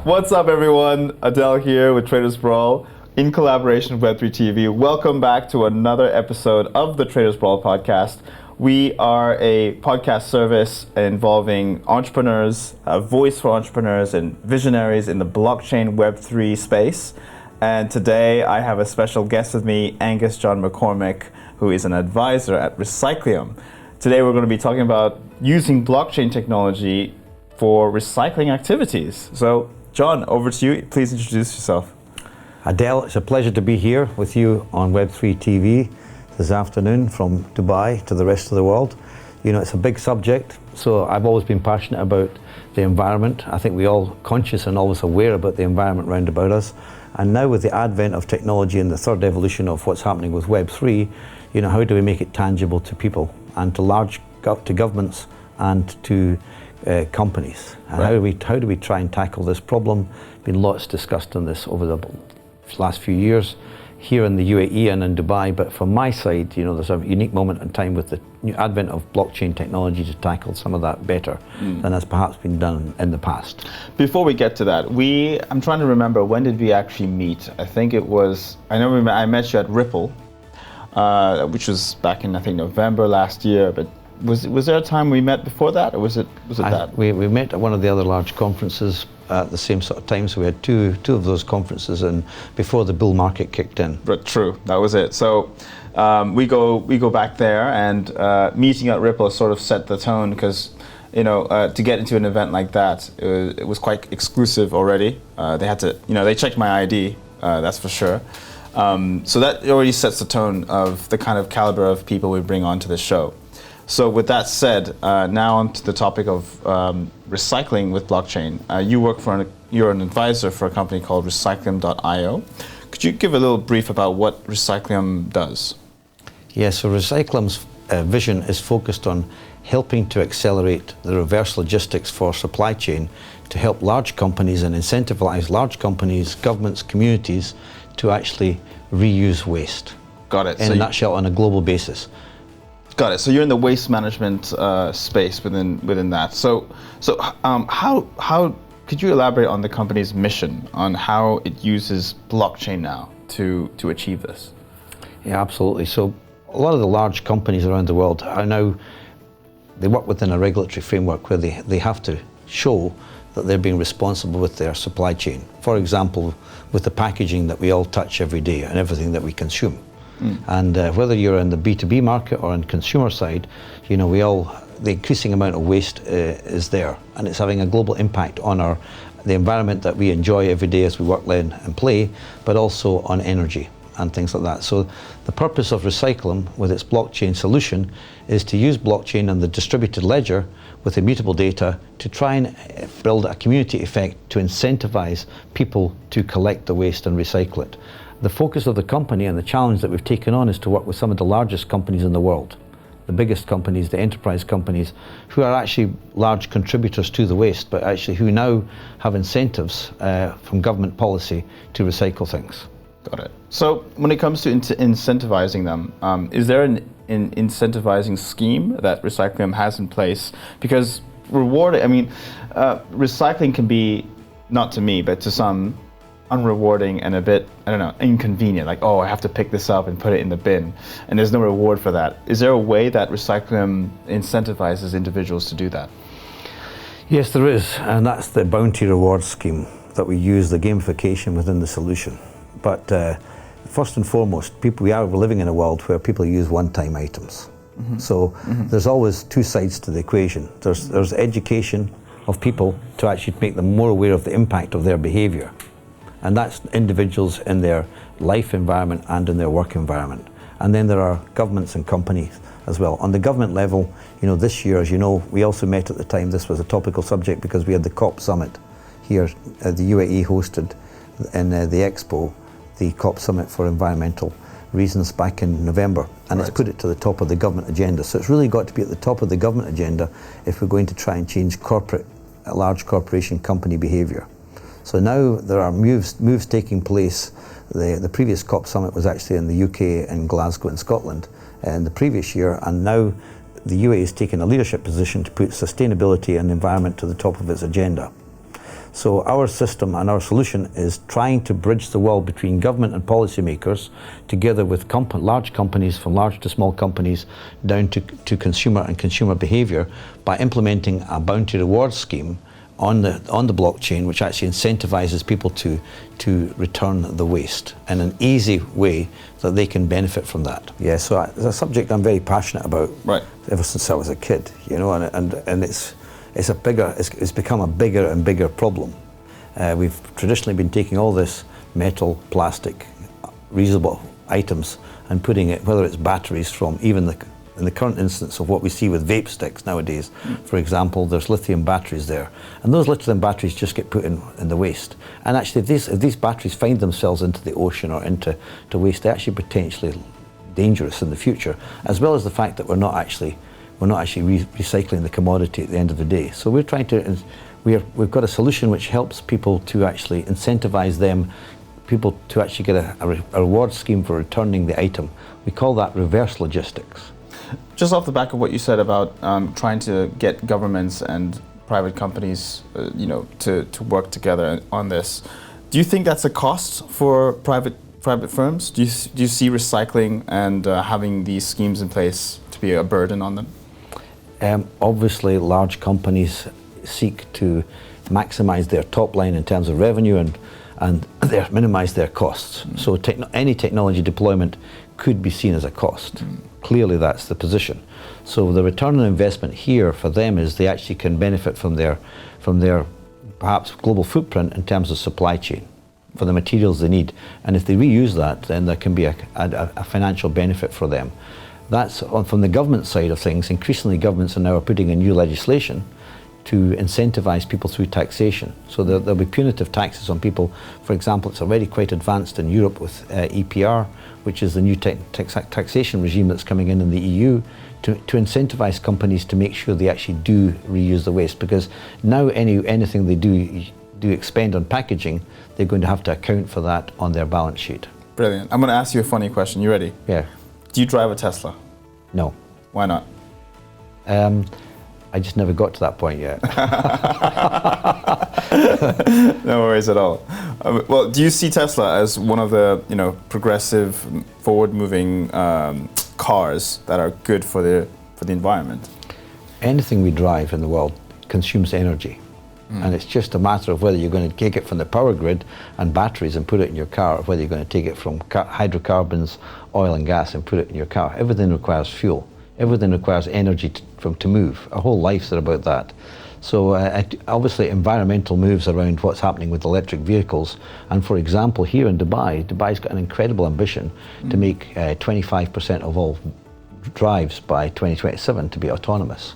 What's up, everyone? Adel here with Traders Brawl in collaboration with Web3 TV. Welcome back to another episode of the Traders Brawl podcast. We are a podcast service involving entrepreneurs, a voice for entrepreneurs and visionaries in the blockchain Web3 space. And today I have a special guest with me, Angus John MacCormick, who is an advisor at Recyclium. Today we're going to be talking about using blockchain technology for recycling activities. So, John, over to you. Please introduce yourself. Adel, it's a pleasure to be here with you on Web3 TV this afternoon from Dubai to the rest of the world. You know, it's a big subject, so I've always been passionate about the environment. I think we're all conscious and always aware about the environment round about us. And now with the advent of technology and the third evolution of what's happening with Web3, you know, how do we make it tangible to people and to governments and to companies? And Right. how do we try and tackle this problem? Been lots discussed on this over the last few years here in the UAE and in Dubai, but from my side, you know, there's a unique moment in time with the new advent of blockchain technology to tackle some of that better than has perhaps been done in the past. Before we get to that, I'm trying to remember, when did we actually meet? I think it was, I met you at Ripple, which was back in, I think, November last year, but was there a time we met before that, or was it that? We met at one of the other large conferences at the same sort of time, so we had two of those conferences and before the bull market kicked in. But true, that was it. So we go back there, and meeting at Ripple sort of set the tone, because to get into an event like that, it was quite exclusive already. They had to, they checked my ID, that's for sure. So that already sets the tone of the kind of caliber of people we bring onto the show. So with that said, now on to the topic of recycling with blockchain. You're an advisor for a company called Recyclium.io. Could you give a little brief about what Recyclium does? Yeah, so Recyclium's vision is focused on helping to accelerate the reverse logistics for supply chain to help large companies and incentivize large companies, governments, communities to actually reuse waste. Got it. In a nutshell, on a global basis. Got it. So you're in the waste management space within that. So how could you elaborate on the company's mission, on how it uses blockchain now to achieve this? Yeah, absolutely. So a lot of the large companies around the world are now, they work within a regulatory framework where they have to show that they're being responsible with their supply chain. For example, with the packaging that we all touch every day and everything that we consume. And whether you're in the B2B market or on consumer side, the increasing amount of waste is there, and it's having a global impact on the environment that we enjoy every day as we work, learn and play, but also on energy and things like that. So the purpose of Recyclium with its blockchain solution is to use blockchain and the distributed ledger with immutable data to try and build a community effect to incentivize people to collect the waste and recycle it. The focus of the company and the challenge that we've taken on is to work with some of the largest companies in the world, the biggest companies, the enterprise companies, who are actually large contributors to the waste, but actually who now have incentives from government policy to recycle things. Got it. So when it comes to incentivizing them, is there an incentivizing scheme that Recyclium has in place? Because recycling can be, not to me, but to some, unrewarding and a bit, inconvenient. Like, I have to pick this up and put it in the bin, and there's no reward for that. Is there a way that Recyclium incentivizes individuals to do that? Yes, there is, and that's the bounty reward scheme that we use, the gamification within the solution. But first and foremost, we're living in a world where people use one-time items. So there's always two sides to the equation. There's education of people to actually make them more aware of the impact of their behavior. And that's individuals in their life environment and in their work environment. And then there are governments and companies as well. On the government level, this year, as you know, we also met at the time, this was a topical subject because we had the COP summit here, the UAE hosted in the Expo, the COP summit for environmental reasons back in November. And It's put it to the top of the government agenda. So it's really got to be at the top of the government agenda if we're going to try and change large corporation company behavior. So now there are moves taking place. The previous COP summit was actually in the UK in Glasgow in Scotland in the previous year, and now the UAE has taken a leadership position to put sustainability and environment to the top of its agenda. So our system and our solution is trying to bridge the wall between government and policymakers, together with large companies, from large to small companies, down to consumer and consumer behaviour, by implementing a bounty reward scheme on the blockchain, which actually incentivizes people to return the waste in an easy way that they can benefit from that. Yeah, so it's a subject I'm very passionate about. Right. Ever since I was a kid, and it's become a bigger and bigger problem. We've traditionally been taking all this metal, plastic, reusable items and putting it, whether it's batteries from even in the current instance of what we see with vape sticks nowadays, for example, there's lithium batteries there. And those lithium batteries just get put in the waste. And actually, if these batteries find themselves into the ocean or into waste, they're actually potentially dangerous in the future, as well as the fact that we're not actually recycling the commodity at the end of the day. So we're trying to, we've got a solution which helps people to actually incentivize people to actually get a reward scheme for returning the item. We call that reverse logistics. Just off the back of what you said about trying to get governments and private companies, to work together on this, do you think that's a cost for private firms? Do you see recycling and having these schemes in place to be a burden on them? Obviously, large companies seek to maximize their top line in terms of revenue and minimize their costs. So any technology deployment could be seen as a cost. Clearly, that's the position. So the return on investment here for them is they actually can benefit from their perhaps global footprint in terms of supply chain for the materials they need. And if they reuse that, then there can be a financial benefit for them. That's from the government side of things. Increasingly, governments are now putting in new legislation to incentivize people through taxation. So there'll be punitive taxes on people. For example, it's already quite advanced in Europe with EPR, which is the new taxation regime that's coming in the EU, to incentivize companies to make sure they actually do reuse the waste. Because now anything they do expend on packaging, they're going to have to account for that on their balance sheet. Brilliant. I'm going to ask you a funny question. You ready? Yeah. Do you drive a Tesla? No. Why not? I just never got to that point yet. No worries at all. Well, do you see Tesla as one of the progressive, forward-moving cars that are good for the environment? Anything we drive in the world consumes energy. And it's just a matter of whether you're going to take it from the power grid and batteries and put it in your car, or whether you're going to take it from hydrocarbons, oil and gas and put it in your car. Everything requires fuel. Everything requires energy to move. Our whole lives are about that. So obviously environmental moves around what's happening with electric vehicles. And for example, here in Dubai's got an incredible ambition to make 25% of all drives by 2027 to be autonomous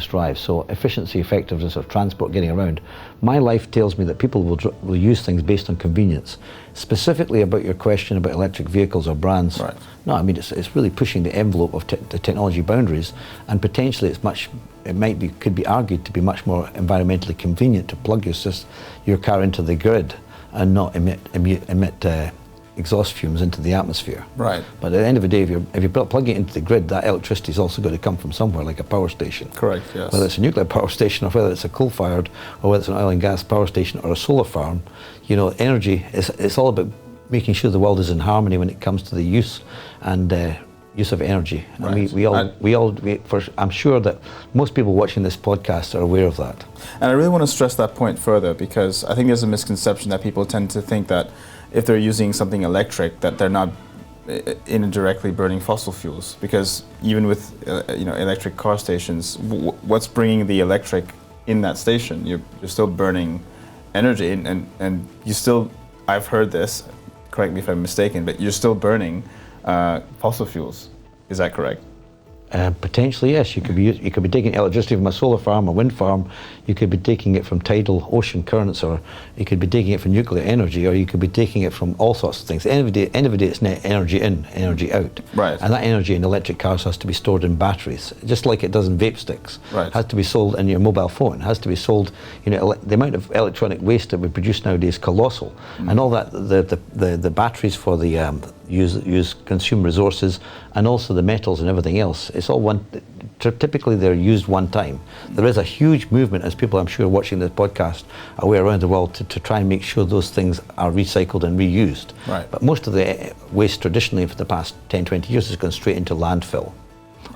drives. So efficiency, effectiveness of transport getting around. My life tells me that people will use things based on convenience. Specifically about your question about electric vehicles or brands. Right. No, I mean it's really pushing the envelope of the technology boundaries, and potentially could be argued to be much more environmentally convenient to plug your car into the grid and not emit exhaust fumes into the atmosphere. Right. But at the end of the day, if you're plugging it into the grid, that electricity is also going to come from somewhere, like a power station. Correct, yes. Whether it's a nuclear power station, or whether it's a coal-fired, or whether it's an oil and gas power station, or a solar farm, energy it's all about making sure the world is in harmony when it comes to the use of energy. Right. And I'm sure that most people watching this podcast are aware of that. And I really want to stress that point further, because I think there's a misconception that people tend to think that if they're using something electric, that they're not indirectly burning fossil fuels. Because even with electric car stations, what's bringing the electric in that station? You're still burning energy, and you still, I've heard this, correct me if I'm mistaken, but you're still burning fossil fuels. Is that correct? Potentially, yes. You could be taking electricity from a solar farm or wind farm. You could be taking it from tidal ocean currents, or you could be taking it from nuclear energy, or you could be taking it from all sorts of things. At the end of the day, it's net energy in, energy out. Right. And that energy in electric cars has to be stored in batteries, just like it does in vape sticks. Right. It has to be sold in your mobile phone. It has to be sold. The amount of electronic waste that we produce nowadays is colossal, and all that the batteries for the use consume resources, and also the metals and everything else. It's all typically they're used one time. There is a huge movement, as people I'm sure watching this podcast are aware around the world, to try and make sure those things are recycled and reused. Right. But most of the waste traditionally for the past 10, 20 years has gone straight into landfill,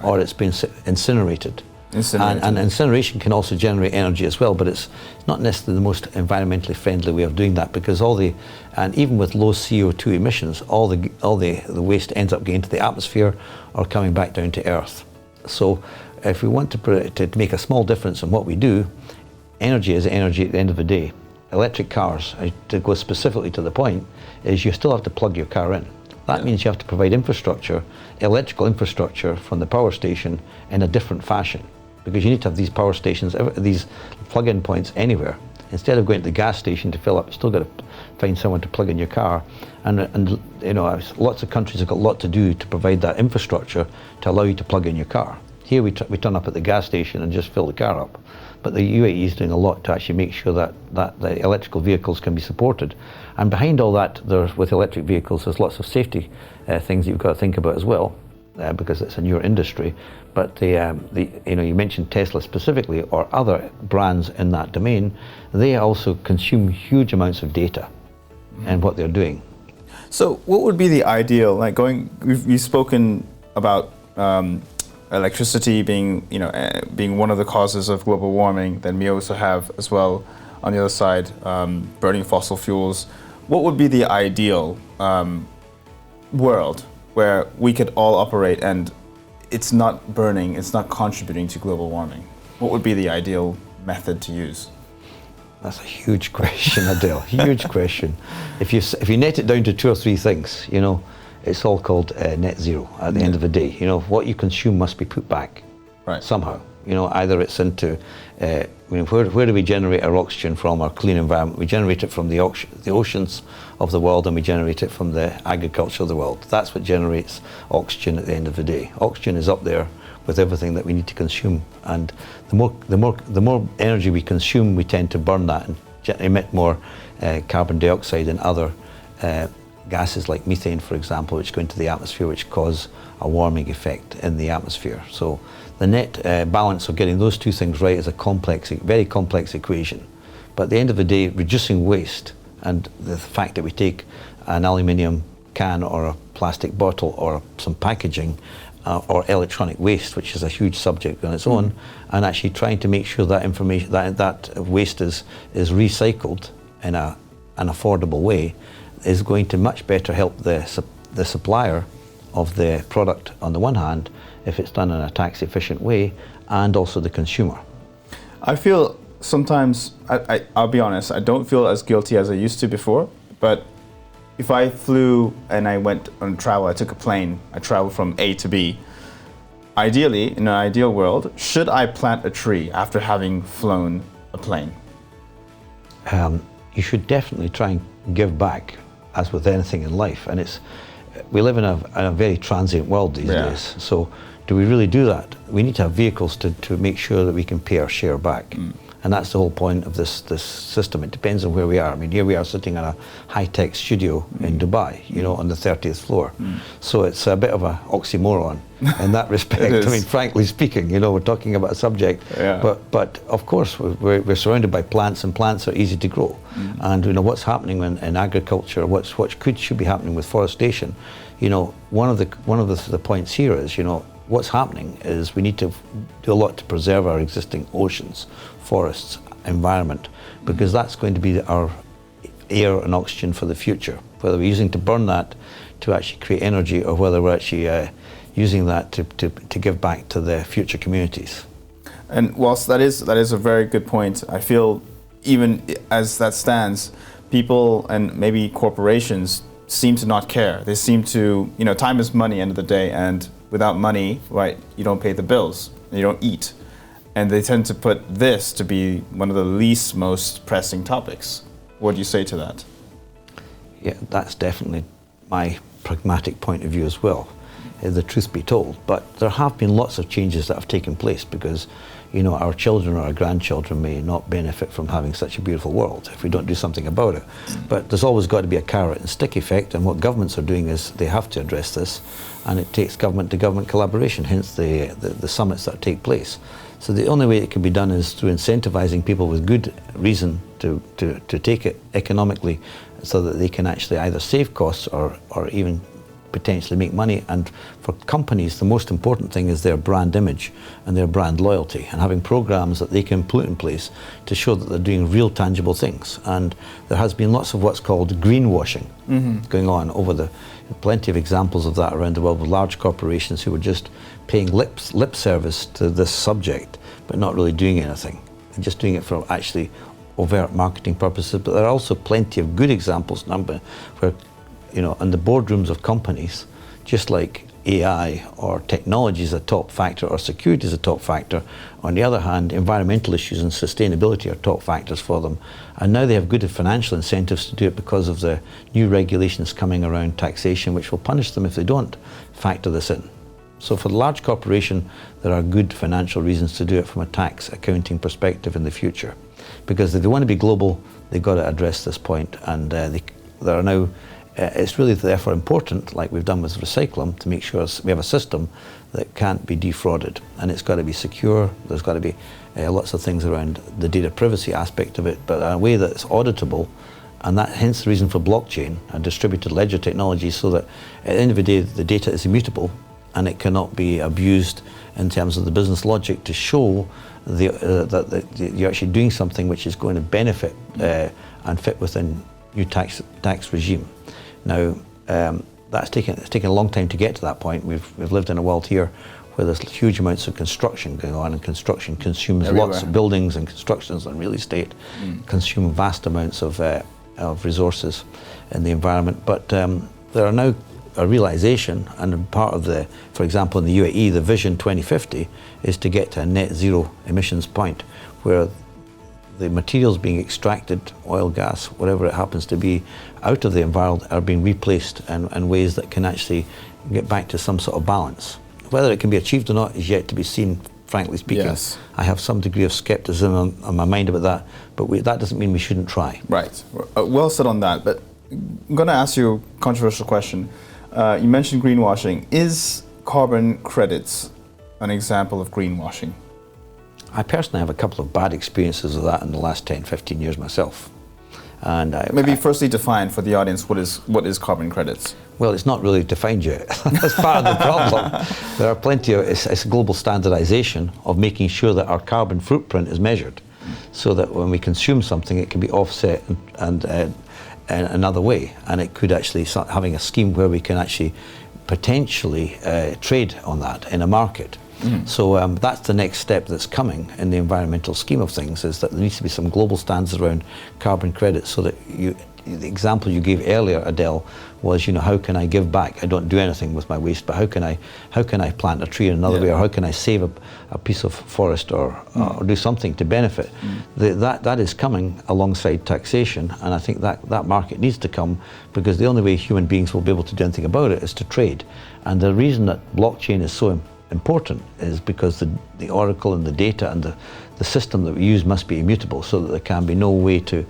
or it's been incinerated. And incineration can also generate energy as well, but it's not necessarily the most environmentally friendly way of doing that, because and even with low CO2 emissions, all the waste ends up getting to the atmosphere or coming back down to Earth. So if we want to make a small difference in what we do, energy is energy at the end of the day. Electric cars, to go specifically to the point, is you still have to plug your car in. That means you have to provide infrastructure, electrical infrastructure from the power station in a different fashion, because you need to have these power stations, these plug-in points anywhere. Instead of going to the gas station to fill up, you still got to find someone to plug in your car. And you know, lots of countries have got a lot to do to provide that infrastructure to allow you to plug in your car. Here we turn up at the gas station and just fill the car up. But the UAE is doing a lot to actually make sure that the electrical vehicles can be supported. And behind all that, with electric vehicles, there's lots of safety things that you've got to think about as well, because it's a newer industry. But you mentioned Tesla specifically, or other brands in that domain, they also consume huge amounts of data and what they're doing. So what would be the ideal, we've spoken about electricity being one of the causes of global warming. Then we also have as well on the other side burning fossil fuels. What would be the ideal world where we could all operate and it's not burning, it's not contributing to global warming? What would be the ideal method to use? That's a huge question, Adel. Huge question. If you net it down to 2 or 3 things, it's all called net zero at the end of the day. What you consume must be put back somehow. Either it's into where do we generate our oxygen from, our clean environment? We generate it from the oceans of the world, and we generate it from the agriculture of the world. That's what generates oxygen at the end of the day. Oxygen is up there with everything that we need to consume, and the more energy we consume, we tend to burn that and emit more carbon dioxide and other gases like methane, for example, which go into the atmosphere, which cause a warming effect in the atmosphere. So the net balance of getting those 2 things right is a very complex equation. But at the end of the day, reducing waste, and the fact that we take an aluminium can or a plastic bottle or some packaging or electronic waste, which is a huge subject on its own, and actually trying to make sure that waste is recycled in an affordable way, is going to much better help the supplier of the product on the one hand, if it's done in a tax efficient way, and also the consumer. I feel sometimes, I'll be honest, I don't feel as guilty as I used to before, but if I flew and I went on travel, I took a plane, I traveled from A to B, ideally, in an ideal world, should I plant a tree after having flown a plane? You should definitely try and give back, as with anything in life. And we live in a very transient world these days. So do we really do that? We need to have vehicles to make sure that we can pay our share back. And that's the whole point of this system. It depends on where we are. I mean, here we are sitting in a high-tech studio in Dubai, on the 30th floor. So it's a bit of an oxymoron in that respect. I mean, frankly speaking, we're talking about a subject, but of course we're surrounded by plants, and plants are easy to grow. And what's happening in agriculture, what should be happening with forestation. One of the points here is, what's happening is we need to do a lot to preserve our existing oceans, forests, environment, because that's going to be our air and oxygen for the future. Whether we're using to burn that to actually create energy, or whether we're actually using that to give back to the future communities. And whilst that is a very good point, I feel even as that stands, people and maybe corporations seem to not care. They seem to, time is money end of the day, and without money, you don't pay the bills, you don't eat. And they tend to put this to be one of the least most pressing topics. What do you say to that? Yeah, that's definitely my pragmatic point of view as well. the truth be told. But there have been lots of changes that have taken place because, you know, our children or our grandchildren may not benefit from having such a beautiful world if we don't do something about it. But there's always got to be a carrot and stick effect, and what governments are doing is they have to address this, and it takes government to government collaboration, hence the summits that take place. So the only way it can be done is through incentivizing people with good reason to take it economically, so that they can actually either save costs or even potentially make money. And for companies, the most important thing is their brand image and their brand loyalty, and having programs that they can put in place to show that they're doing real tangible things. And there has been lots of what's called greenwashing going on plenty of examples of that around the world, with large corporations who were just paying lip service to this subject but not really doing anything, and just doing it for actually overt marketing purposes. But there are also plenty of good examples where, you know, in the boardrooms of companies, just like AI or technology is a top factor or security is a top factor, on the other hand, environmental issues and sustainability are top factors for them. And now they have good financial incentives to do it because of the new regulations coming around taxation, which will punish them if they don't factor this in. So for the large corporation, there are good financial reasons to do it from a tax accounting perspective in the future. Because if they want to be global, they've got to address this point, and there are now it's really therefore important, like we've done with Recyclium, to make sure we have a system that can't be defrauded, and it's got to be secure. There's got to be lots of things around the data privacy aspect of it, but in a way that's auditable, and that hence the reason for blockchain and distributed ledger technology, so that at the end of the day the data is immutable and it cannot be abused in terms of the business logic to show that you're actually doing something which is going to benefit and fit within new tax regime. Now, it's taken a long time to get to that point. We've lived in a world here where there's huge amounts of construction going on, and construction consumes lots of buildings, and constructions and real estate consume vast amounts of resources in the environment. But there are now a realization, and part of for example, in the UAE, the Vision 2050 is to get to a net zero emissions point, where the materials being extracted, oil, gas, whatever it happens to be, out of the environment are being replaced in ways that can actually get back to some sort of balance. Whether it can be achieved or not is yet to be seen, frankly speaking. Yes. I have some degree of skepticism on my mind about that, but that doesn't mean we shouldn't try. Right. Well said on that, but I'm going to ask you a controversial question. You mentioned greenwashing. Is carbon credits an example of greenwashing? I personally have a couple of bad experiences of that in the last 10, 15 years myself. And maybe firstly define for the audience what is carbon credits. Well, it's not really defined yet. That's part of the problem. There are plenty of, it's global standardization of making sure that our carbon footprint is measured, so that when we consume something, it can be offset and another way. And it could actually start having a scheme where we can actually potentially trade on that in a market. So that's the next step that's coming in the environmental scheme of things, is that there needs to be some global standards around carbon credits, so that the example you gave earlier, Adel, was, you know, how can I give back? I don't do anything with my waste, but how can I plant a tree in another way, or how can I save a piece of forest or do something to benefit? That is coming alongside taxation, and I think that market needs to come, because the only way human beings will be able to do anything about it is to trade. And the reason that blockchain is so important is because the oracle and the data and the system that we use must be immutable, so that there can be no way to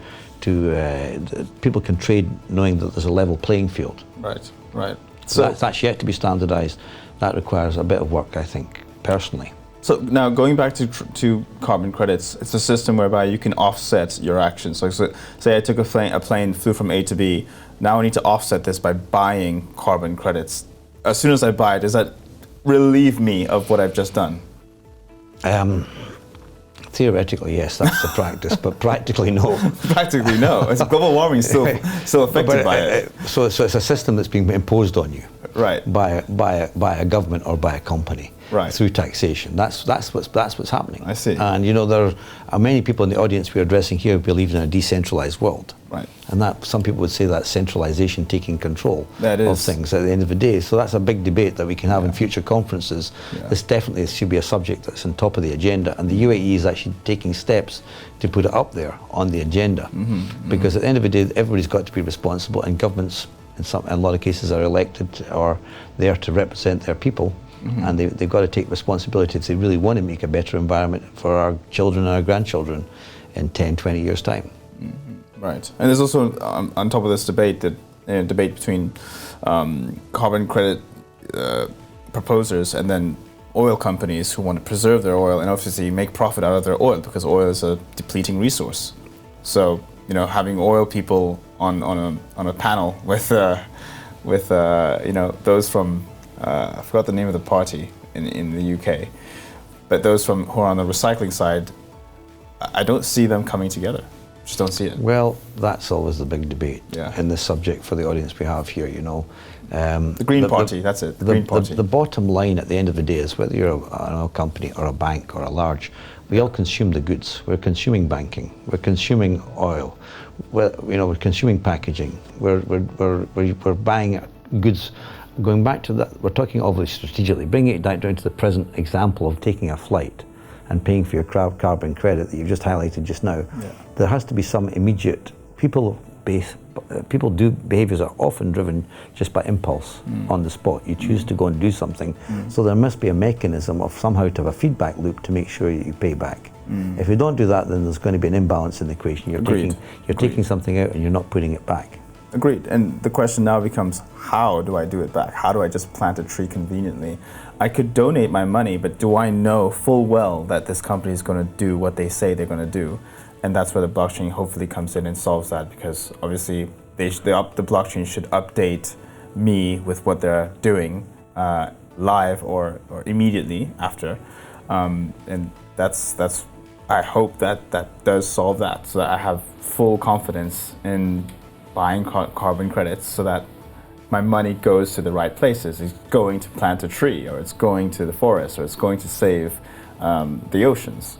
people can trade knowing that there's a level playing field. Right. So that's yet to be standardized. That requires a bit of work, I think, personally. So now going back to carbon credits, it's a system whereby you can offset your actions. So say I took a plane, flew from A to B. Now I need to offset this by buying carbon credits. As soon as I buy it, does that relieve me of what I've just done? Theoretically, yes, that's the practice, but practically, no. Practically, no. It's global warming still affected by it. So it's a system that's being imposed on you, right, by a government or by a company, right, through taxation. That's what's happening. I see. And you know, there are many people in the audience we're addressing here who believe in a decentralized world. Right. And that some people would say that centralization taking control of things at the end of the day. So that's a big debate that we can have in future conferences. This definitely should be a subject that's on top of the agenda, and the UAE is actually taking steps to put it up there on the agenda. Because at the end of the day, everybody's got to be responsible, and governments in a lot of cases are elected or there to represent their people, and they've got to take responsibility if they really want to make a better environment for our children and our grandchildren in 10, 20 years' time. Right. And there's also, on top of this debate, debate between carbon credit proposers and then oil companies who want to preserve their oil and obviously make profit out of their oil, because oil is a depleting resource. So, having oil people on a panel with those from I forgot the name of the party in the UK, but those who are on the recycling side, I don't see them coming together. Just don't see it. Well, that's always the big debate in this subject for the audience we have here. The Green Party. That's it. The Green Party. The bottom line at the end of the day is whether you're an oil company or a bank or a large, we all consume the goods. We're consuming banking. We're consuming oil. We're consuming packaging. We're buying goods. Going back to that, we're talking obviously strategically, bringing it down to the present example of taking a flight and paying for your carbon credit that you've just highlighted just now. Yeah. There has to be some immediate behaviours are often driven just by impulse on the spot. You choose to go and do something, so there must be a mechanism of somehow to have a feedback loop to make sure you pay back. If you don't do that, then there's going to be an imbalance in the equation. You're taking something out and you're not putting it back. Agreed. And the question now becomes, how do I do it back? How do I just plant a tree conveniently? I could donate my money, but do I know full well that this company is going to do what they say they're going to do? And that's where the blockchain hopefully comes in and solves that, because obviously the blockchain should update me with what they're doing live or immediately after. And that's I hope that does solve that, so that I have full confidence in buying carbon credits, so that my money goes to the right places. It's going to plant a tree, or it's going to the forest, or it's going to save the oceans.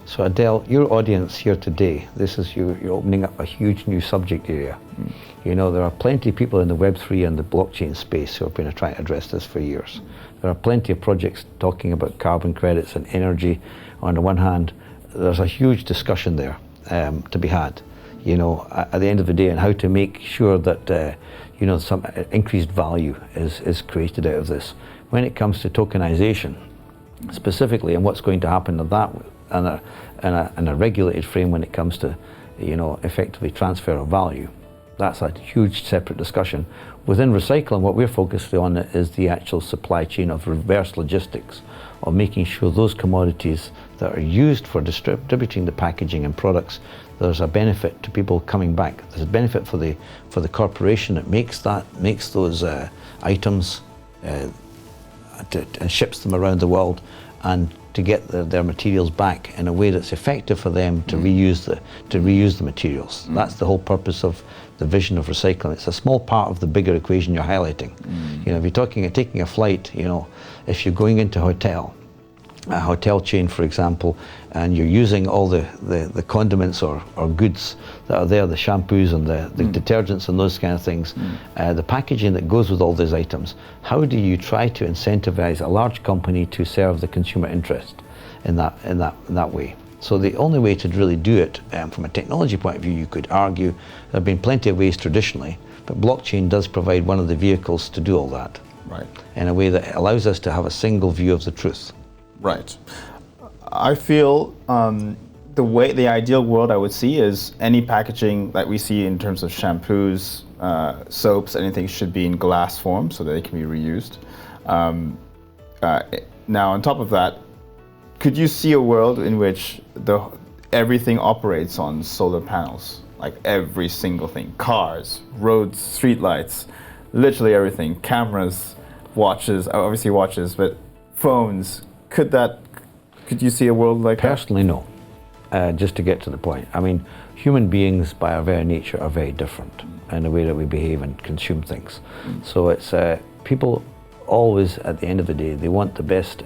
So Adel, your audience here today, you're opening up a huge new subject area. There are plenty of people in the Web3 and the blockchain space who have been trying to address this for years. There are plenty of projects talking about carbon credits and energy. On the one hand, there's a huge discussion there to be had, at the end of the day, and how to make sure that some increased value is created out of this. When it comes to tokenization, specifically, and what's going to happen to that in a regulated frame when it comes to, effectively transfer of value, that's a huge separate discussion. Within Recyclium, what we're focused on is the actual supply chain of reverse logistics, of making sure those commodities that are used for distributing the packaging and products, there's a benefit to people coming back. There's a benefit for the corporation that makes those items and ships them around the world, and to get their materials back in a way that's effective for them to reuse the materials. That's the whole purpose of the vision of recycling. It's a small part of the bigger equation you're highlighting. If you're taking a flight, if you're going into a hotel chain, for example, and you're using all the condiments or goods that are there, the shampoos and the detergents and those kind of things, the packaging that goes with all these items, how do you try to incentivize a large company to serve the consumer interest in that way? So the only way to really do it from a technology point of view, you could argue, there have been plenty of ways traditionally, but blockchain does provide one of the vehicles to do all that, right, in a way that allows us to have a single view of the truth. Right. I feel the ideal world I would see is any packaging that we see in terms of shampoos, soaps, anything should be in glass form so that they can be reused. Now, on top of that, could you see a world in which everything operates on solar panels? Like every single thing, cars, roads, streetlights, literally everything, cameras, watches, obviously watches, but phones. Could you see a world like that? Personally, no. Just to get to the point. I mean, human beings by our very nature are very different in the way that we behave and consume things. So it's people always, at the end of the day, they want the best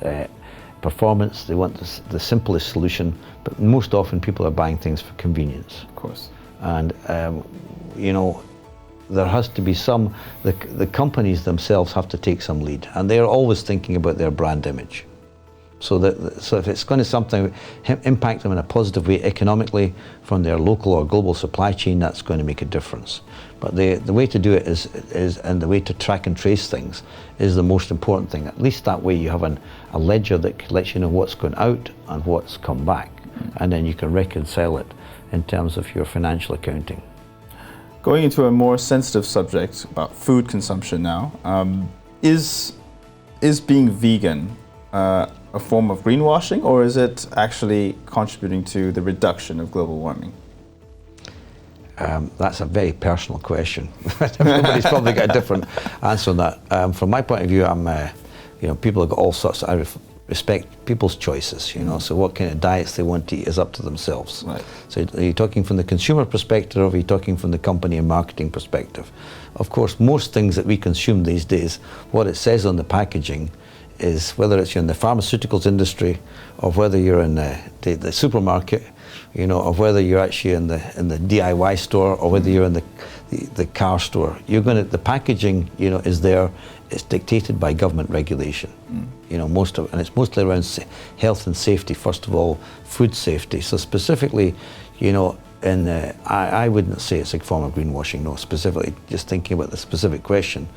performance, they want the simplest solution, but most often people are buying things for convenience. Of course. And, there has to be the companies themselves have to take some lead, and they're always thinking about their brand image. So if it's going to something impact them in a positive way economically from their local or global supply chain, that's going to make a difference. But the way to do it is and the way to track and trace things is the most important thing. At least that way you have a ledger that lets you know what's gone out and what's come back, and then you can reconcile it in terms of your financial accounting. Going into a more sensitive subject about food consumption now, is being vegan a form of greenwashing, or is it actually contributing to the reduction of global warming? That's a very personal question. Everybody's probably got a different answer on that. From my point of view, people have got all sorts. I respect people's choices, so what kind of diets they want to eat is up to themselves. Right. So are you talking from the consumer perspective, or are you talking from the company and marketing perspective? Of course, most things that we consume these days, what it says on the packaging is, whether it's in the pharmaceuticals industry or whether you're in the supermarket, or whether you're actually in the DIY store or whether you're in the car store, the packaging, is there. It's dictated by government regulation. And it's mostly around health and safety. First of all, food safety. So specifically, I wouldn't say it's a form of greenwashing. No, specifically, just thinking about the specific question.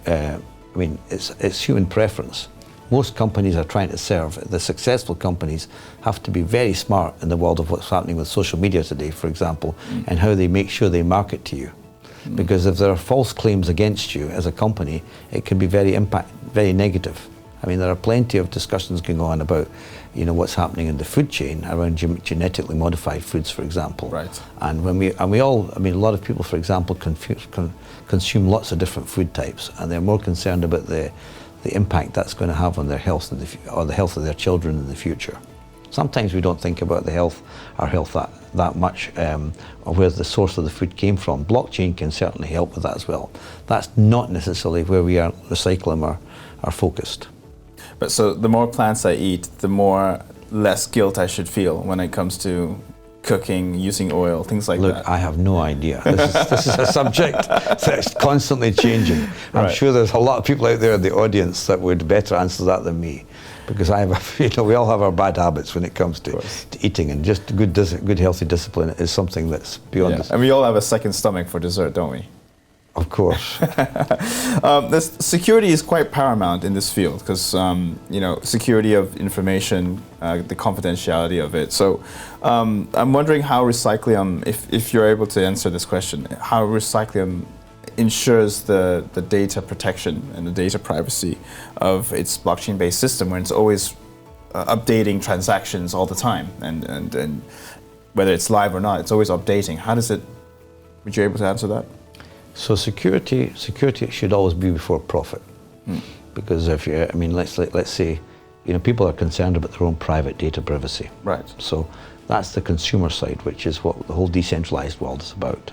It's human preference. Most companies are trying to serve. The successful companies have to be very smart in the world of what's happening with social media today, for example, and how they make sure they market to you. Because if there are false claims against you as a company, it can be very negative. There are plenty of discussions going on about, what's happening in the food chain around genetically modified foods, for example. Right. And a lot of people, for example, consume lots of different food types, and they're more concerned about the impact that's going to have on their health or the health of their children in the future. Sometimes we don't think about our health that much, or where the source of the food came from. Blockchain can certainly help with that as well. That's not necessarily where we are Recyclium are focused. But so the more plants I eat, the more less guilt I should feel when it comes to cooking, using oil, things like that. Look, I have no idea. This is a subject that's constantly changing. I'm Right. sure there's a lot of people out there in the audience that would better answer that than me, because we all have our bad habits when it comes to eating, and just good healthy discipline is something that's beyond us. And we all have a second stomach for dessert, don't we? Of course. This security is quite paramount in this field because security of information, the confidentiality of it. So I'm wondering how Recyclium, if you're able to answer this question, how Recyclium ensures the data protection and the data privacy of its blockchain-based system, when it's always updating transactions all the time, and whether it's live or not, it's always updating. How does it? Would you able to answer that? So security should always be before profit, because if let's say, people are concerned about their own private data privacy. Right. So that's the consumer side, which is what the whole decentralized world is about.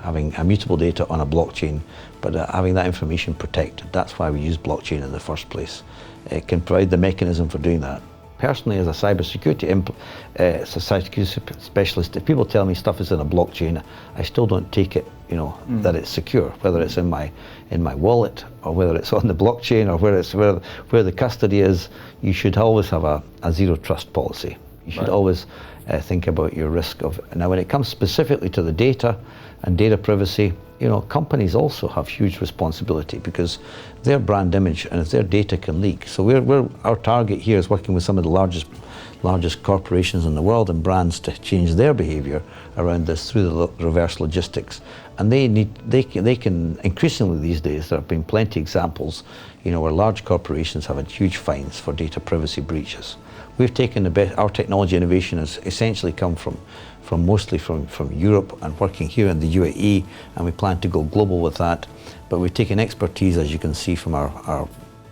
Having immutable data on a blockchain, but having that information protected. That's why we use blockchain in the first place. It can provide the mechanism for doing that. Personally, as a cybersecurity specialist, if people tell me stuff is in a blockchain, I still don't take it, that it's secure. Whether it's in my wallet, or whether it's on the blockchain, or where the custody is, you should always have a zero trust policy. You should always think about your risk of. Now, when it comes specifically to the data and data privacy, companies also have huge responsibility, because their brand image, and if their data can leak. So our target here is working with some of the largest corporations in the world and brands to change their behavior around this through the reverse logistics. And they can increasingly these days, there have been plenty of examples, where large corporations have had huge fines for data privacy breaches. We've taken our technology innovation has essentially come mostly from Europe and working here in the UAE, and we plan to go global with that. But we've taken expertise, as you can see from our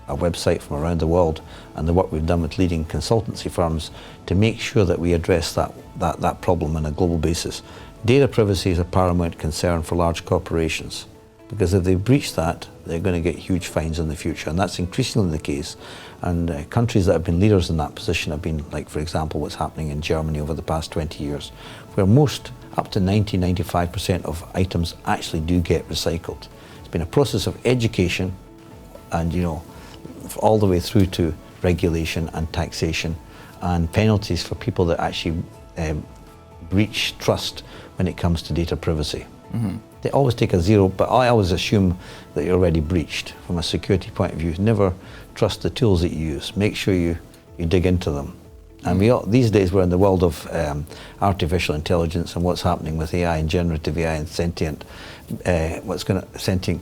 website, from around the world, and the work we've done with leading consultancy firms to make sure that we address that problem on a global basis. Data privacy is a paramount concern for large corporations, because if they breach that, they're going to get huge fines in the future, and that's increasingly the case. And countries that have been leaders in that position have been, like, for example, what's happening in Germany over the past 20 years, where up to 95% of items actually do get recycled. It's been a process of education, and all the way through to regulation and taxation and penalties for people that actually breach trust when it comes to data privacy. They always take a zero, but I always assume that you're already breached from a security point of view. Never trust the tools that you use. Make sure you dig into them. And these days we're in the world of artificial intelligence and what's happening with AI and generative AI and sentient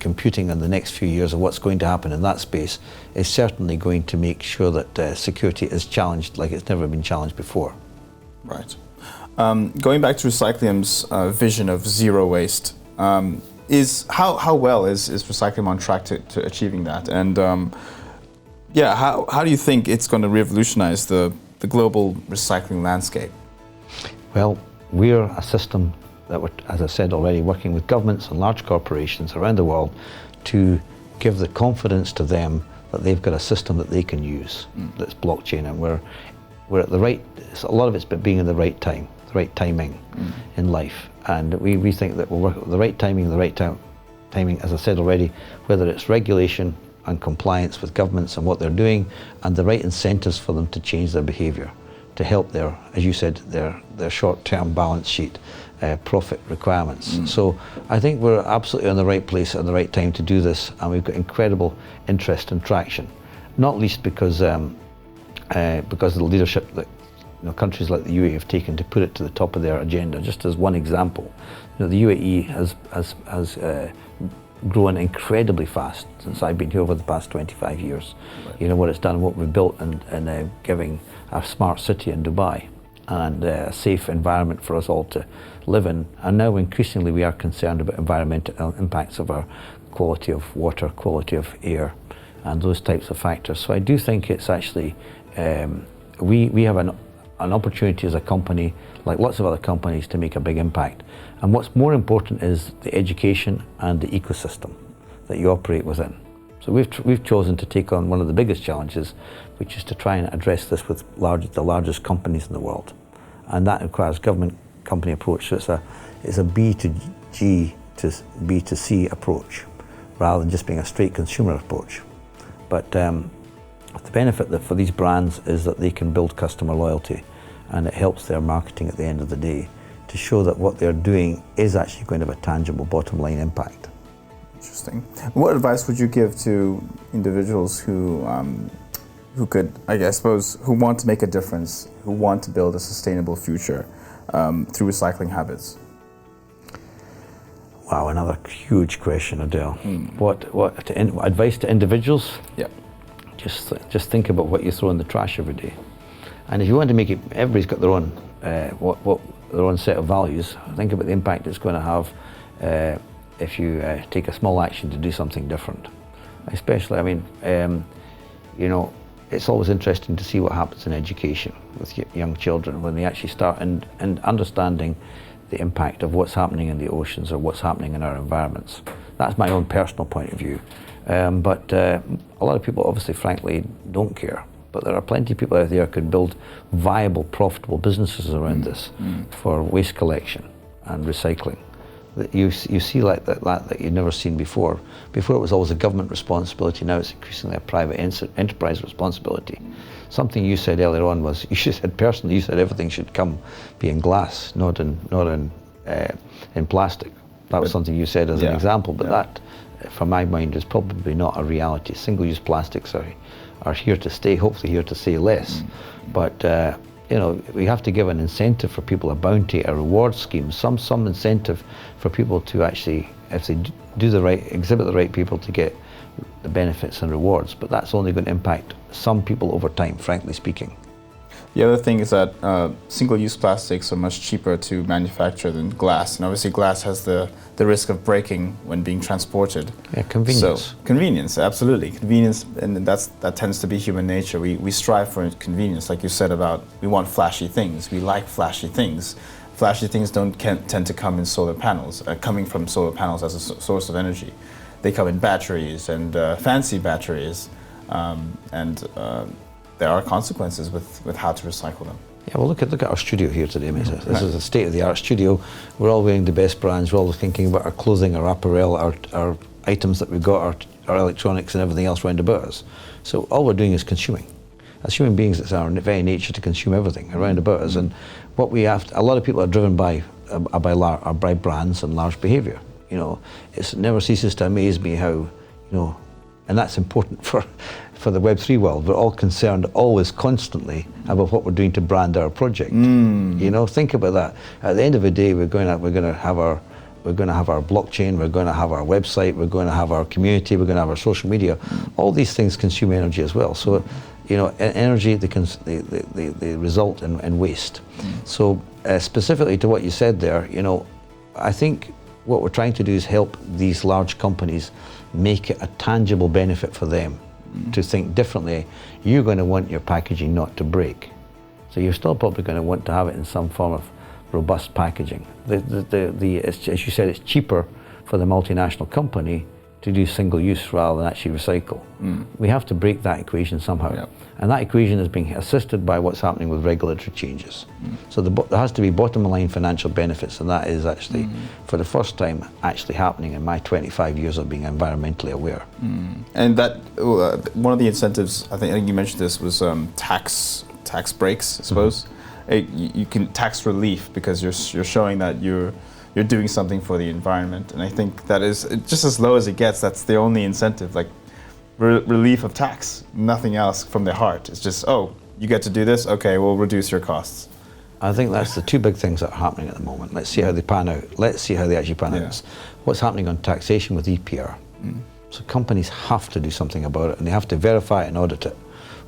computing in the next few years, and what's going to happen in that space is certainly going to make sure that security is challenged like it's never been challenged before. Right. Going back to Recyclium's vision of zero waste, how well is Recyclium on track to achieving that? And how do you think it's going to revolutionize the global recycling landscape? Well, we're a system that we're, as I said already, working with governments and large corporations around the world to give the confidence to them that they've got a system that they can use that's blockchain, and we're at the right, a lot of it's about being in the right time, the right timing in life. And we think that we'll work at the right timing, timing, as I said already, whether it's regulation and compliance with governments and what they're doing, and the right incentives for them to change their behaviour, to help their, as you said, their short-term balance sheet profit requirements. So I think we're absolutely in the right place at the right time to do this, and we've got incredible interest and traction, not least because of the leadership that countries like the UAE have taken to put it to the top of their agenda. Just as one example, the UAE has grown incredibly fast since I've been here over the past 25 years. Right. What it's done, what we've built, and giving a smart city in Dubai and a safe environment for us all to live in. And now increasingly we are concerned about environmental impacts of our quality of water, quality of air, and those types of factors. So I do think it's actually, we have an opportunity as a company, like lots of other companies, to make a big impact. And what's more important is the education and the ecosystem that you operate within. So we've chosen to take on one of the biggest challenges, which is to try and address this with the largest companies in the world. And that requires government company approach. So it's a B to G to B to C approach, rather than just being a straight consumer approach. But the benefit for these brands is that they can build customer loyalty, and it helps their marketing at the end of the day to show that what they're doing is actually going to have a tangible bottom line impact. Interesting. What advice would you give to individuals who could, who want to make a difference, who want to build a sustainable future through recycling habits? Wow, another huge question, Adel. What advice to individuals? Yeah. Just think about what you throw in the trash every day. And if you want to make it, everybody's got their own their own set of values. Think about the impact it's going to have if you take a small action to do something different. Especially, it's always interesting to see what happens in education with young children when they actually start and understanding the impact of what's happening in the oceans or what's happening in our environments. That's my own personal point of view. But a lot of people obviously, frankly, don't care. But there are plenty of people out there who can build viable, profitable businesses around this for waste collection and recycling. You see like that you've never seen before. Before it was always a government responsibility, now it's increasingly a private enterprise responsibility. Something you said earlier on was, you said personally, you said everything should be in glass, not in plastic. That was something you said as an example, but that, from my mind, is probably not a reality. Single-use plastics are here to stay, hopefully here to stay less. But we have to give an incentive for people, a bounty, a reward scheme, some incentive for people to actually, if they exhibit the right people, to get the benefits and rewards. But that's only going to impact some people over time, frankly speaking. The other thing is that single-use plastics are much cheaper to manufacture than glass, and obviously glass has the risk of breaking when being transported. Yeah, convenience. So, convenience, absolutely. Convenience, and that tends to be human nature. We strive for convenience, like you said about, we want flashy things. We like flashy things. Flashy things don't tend to come in solar panels, coming from solar panels as a source of energy. They come in batteries and fancy batteries, there are consequences with how to recycle them. Yeah, well, look at our studio here today, mate. This is a state-of-the-art studio. We're all wearing the best brands. We're all thinking about our clothing, our apparel, our items that we've got, our electronics and everything else round about us. So all we're doing is consuming. As human beings, it's our very nature to consume everything around about us. And what we have, a lot of people are driven by brands and large behaviour. You know, it never ceases to amaze me how, you know, and that's important for the Web3 world. We're all concerned always, constantly about what we're doing to brand our project. You know, think about that. At the end of the day, we're going to have our blockchain, we're going to have our website, we're going to have our community, we're going to have our social media. All these things consume energy as well. So, you know, energy, they result in waste. So specifically to what you said there, you know, I think what we're trying to do is help these large companies make it a tangible benefit for them to think differently. You're going to want your packaging not to break. So you're still probably going to want to have it in some form of robust packaging. As you said, it's cheaper for the multinational company to do single use rather than actually recycle. We have to break that equation somehow. And that equation is being assisted by what's happening with regulatory changes. So there has to be bottom line financial benefits, and that is actually, for the first time, actually happening in my 25 years of being environmentally aware. And that, one of the incentives, I think you mentioned this, was tax breaks, I suppose. You can tax relief because you're showing that you're doing something for the environment, and I think that is just as low as it gets. That's the only incentive, like relief of tax, nothing else from their heart. It's just, oh, you get to do this, okay, we'll reduce your costs. I think that's the two big things that are happening at the moment. Let's see how they pan out. Let's see how they actually pan out. What's happening on taxation with EPR? So companies have to do something about it, and they have to verify and audit it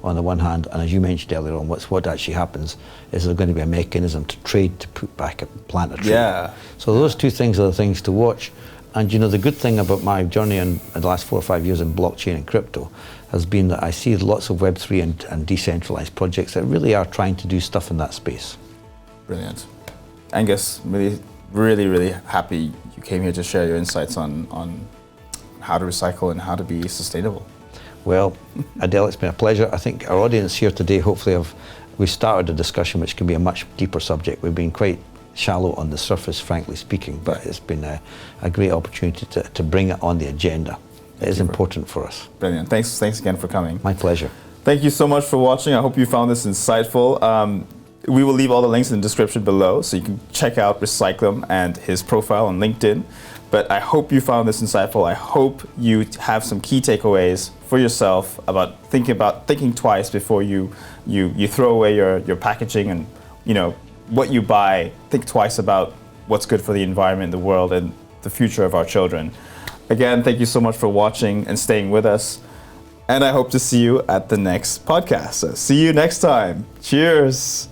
on the one hand, and as you mentioned earlier on, what actually happens is there's going to be a mechanism to trade to put back a plant a tree. So those two things are the things to watch. And you know, the good thing about my journey in the last 4 or 5 years in blockchain and crypto has been that I see lots of Web3 and decentralized projects that really are trying to do stuff in that space. Brilliant. Angus, really happy you came here to share your insights on how to recycle and how to be sustainable. Well, Adel, it's been a pleasure. I think our audience here today, hopefully we've started a discussion which can be a much deeper subject. We've been quite shallow on the surface, frankly speaking, but it's been a great opportunity to bring it on the agenda. It is important for us. Brilliant. Thanks again for coming. My pleasure. Thank you so much for watching. I hope you found this insightful. We will leave all the links in the description below, so you can check out Recyclium and his profile on LinkedIn. But I hope you found this insightful. I hope you have some key takeaways for yourself about thinking twice before you throw away your packaging, and you know what you buy. Think twice about what's good for the environment, the world, and the future of our children. Again, thank you so much for watching and staying with us. And I hope to see you at the next podcast. So see you next time. Cheers.